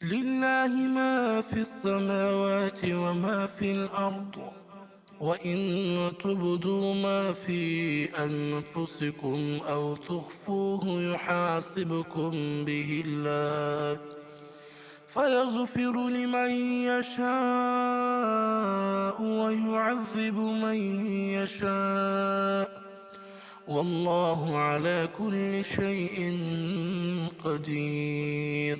لله ما في السماوات وما في الأرض وإن تبدوا ما في أنفسكم أو تخفوه يحاسبكم به الله فيغفر لمن يشاء ويعذب من يشاء والله على كل شيء قدير.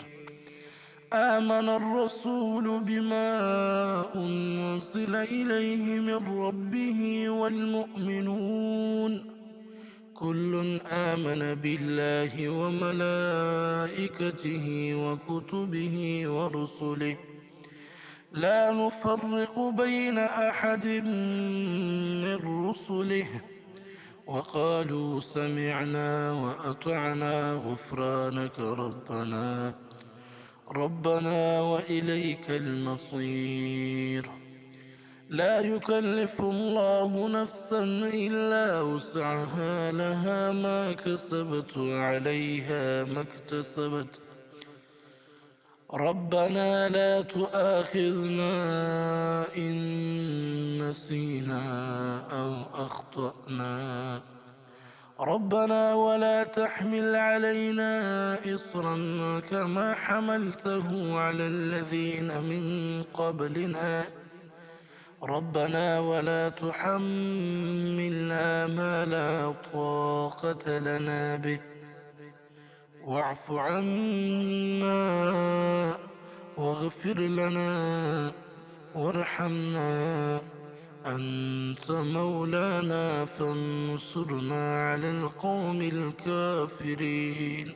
آمن الرسول بما أنزل إليه من ربه والمؤمنون كل آمن بالله وملائكته وكتبه ورسله لا نفرق بين أحد من رسله وقالوا سمعنا وأطعنا غفرانك ربنا وإليك المصير. لا يكلف الله نفسا إلا وسعها لها ما كسبت وعليها ما اكتسبت ربنا لا تؤاخذنا إن نسينا أو أخطأنا ربنا ولا تحمل علينا إصرا كما حملته على الذين من قبلنا ربنا ولا تحملنا ما لا طاقة لنا به واعف عنا واغفر لنا وارحمنا أنت مولانا فانصرنا على القوم الكافرين.